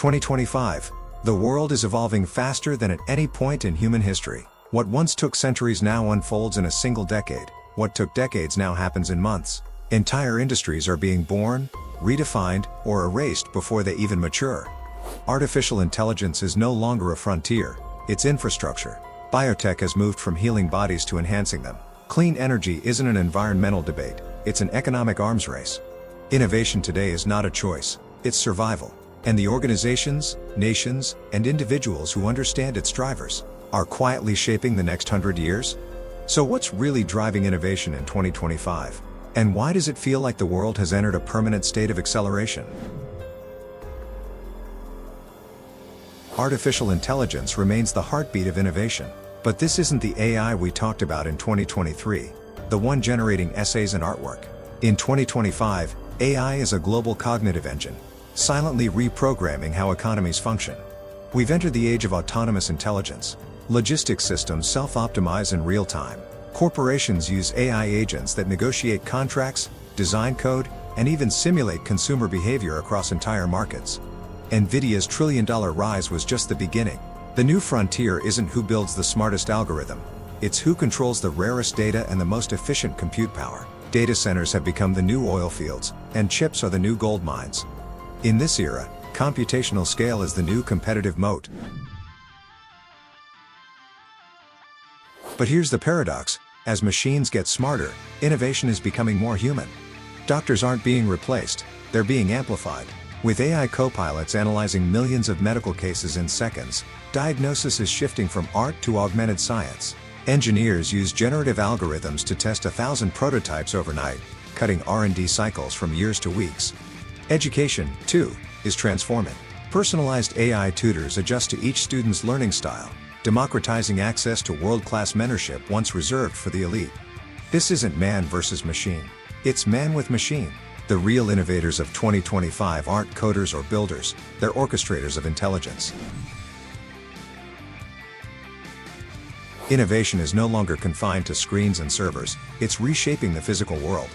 2025. The world is evolving faster than at any point in human history. What once took centuries now unfolds in a single decade. What took decades now happens in months. Entire industries are being born, redefined, or erased before they even mature. Artificial intelligence is no longer a frontier, it's infrastructure. Biotech has moved from healing bodies to enhancing them. Clean energy isn't an environmental debate, it's an economic arms race. Innovation today is not a choice, it's survival. And the organizations, nations, and individuals who understand its drivers are quietly shaping the next 100 years. So what's really driving innovation in 2025? And why does it feel like the world has entered a permanent state of acceleration? Artificial intelligence remains the heartbeat of innovation. But this isn't the AI we talked about in 2023, the one generating essays and artwork. In 2025, AI is a global cognitive engine, silently reprogramming how economies function. We've entered the age of autonomous intelligence. Logistics systems self-optimize in real time. Corporations use AI agents that negotiate contracts, design code, and even simulate consumer behavior across entire markets. NVIDIA's trillion-dollar rise was just the beginning. The new frontier isn't who builds the smartest algorithm, it's who controls the rarest data and the most efficient compute power. Data centers have become the new oil fields, and chips are the new gold mines. In this era, computational scale is the new competitive moat. But here's the paradox: as machines get smarter, innovation is becoming more human. Doctors aren't being replaced, they're being amplified. With AI co-pilots analyzing millions of medical cases in seconds, diagnosis is shifting from art to augmented science. Engineers use generative algorithms to test 1,000 prototypes overnight, cutting R&D cycles from years to weeks. Education, too, is transforming. Personalized AI tutors adjust to each student's learning style, democratizing access to world-class mentorship once reserved for the elite. This isn't man versus machine, it's man with machine. The real innovators of 2025 aren't coders or builders, they're orchestrators of intelligence. Innovation is no longer confined to screens and servers, it's reshaping the physical world.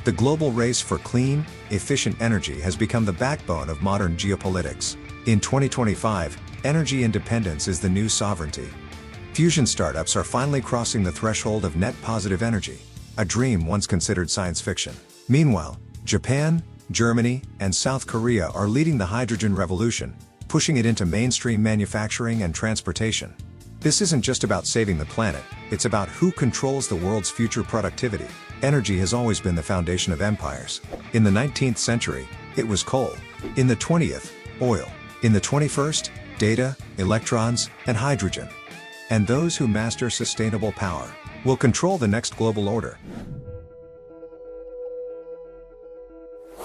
The global race for clean, efficient energy has become the backbone of modern geopolitics. In 2025, energy independence is the new sovereignty. Fusion startups are finally crossing the threshold of net positive energy, a dream once considered science fiction. Meanwhile, Japan, Germany, and South Korea are leading the hydrogen revolution, pushing it into mainstream manufacturing and transportation. This isn't just about saving the planet, it's about who controls the world's future productivity. Energy has always been the foundation of empires. In the 19th century, it was coal. In the 20th, oil. In the 21st, data, electrons, and hydrogen. And those who master sustainable power will control the next global order.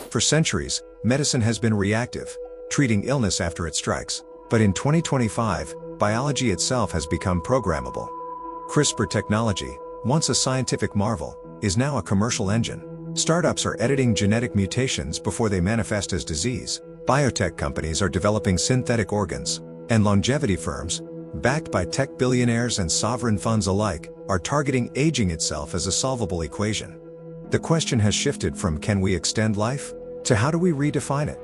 For centuries, medicine has been reactive, treating illness after it strikes. But in 2025, biology itself has become programmable. CRISPR technology, once a scientific marvel, is now a commercial engine. Startups are editing genetic mutations before they manifest as disease. Biotech companies are developing synthetic organs. And longevity firms, backed by tech billionaires and sovereign funds alike, are targeting aging itself as a solvable equation. The question has shifted from can we extend life? To how do we redefine it?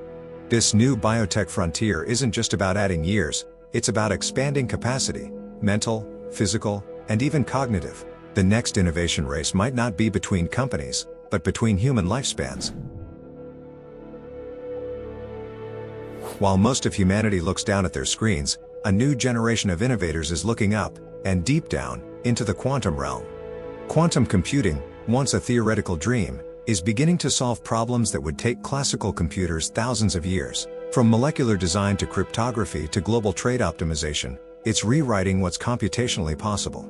This new biotech frontier isn't just about adding years, it's about expanding capacity, mental, physical, and even cognitive. The next innovation race might not be between companies, but between human lifespans. While most of humanity looks down at their screens, a new generation of innovators is looking up, and deep down, into the quantum realm. Quantum computing, once a theoretical dream, is beginning to solve problems that would take classical computers thousands of years. From molecular design to cryptography to global trade optimization, it's rewriting what's computationally possible.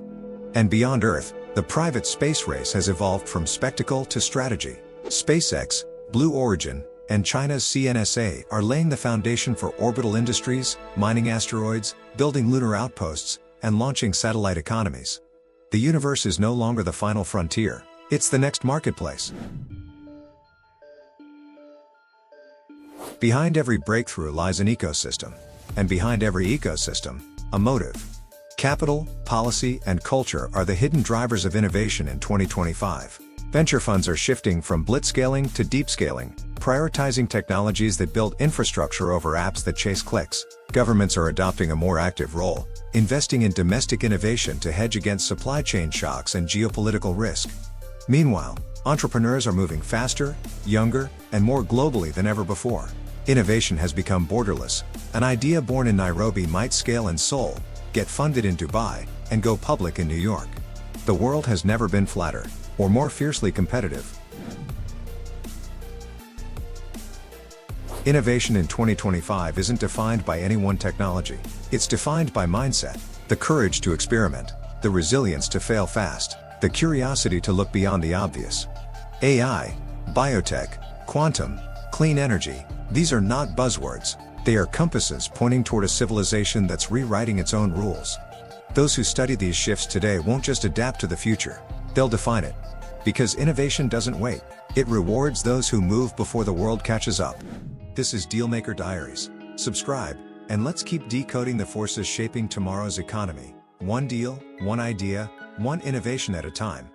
And beyond Earth, the private space race has evolved from spectacle to strategy. SpaceX, Blue Origin, and China's CNSA are laying the foundation for orbital industries, mining asteroids, building lunar outposts, and launching satellite economies. The universe is no longer the final frontier, it's the next marketplace. Behind every breakthrough lies an ecosystem. And behind every ecosystem, a motive. Capital, policy, and culture are the hidden drivers of innovation in 2025. Venture funds are shifting from blitzscaling to deep scaling, prioritizing technologies that build infrastructure over apps that chase clicks. Governments are adopting a more active role, investing in domestic innovation to hedge against supply chain shocks and geopolitical risk. Meanwhile, entrepreneurs are moving faster, younger, and more globally than ever before. Innovation has become borderless. An idea born in Nairobi might scale in Seoul, get funded in Dubai, and go public in New York. The world has never been flatter, or more fiercely competitive. Innovation in 2025 isn't defined by any one technology. It's defined by mindset, the courage to experiment, the resilience to fail fast, the curiosity to look beyond the obvious. AI, biotech, quantum, clean energy, these are not buzzwords. They are compasses pointing toward a civilization that's rewriting its own rules. Those who study these shifts today won't just adapt to the future, they'll define it. Because innovation doesn't wait, it rewards those who move before the world catches up. This is Dealmaker Diaries. Subscribe, and let's keep decoding the forces shaping tomorrow's economy. One deal, one idea, one innovation at a time.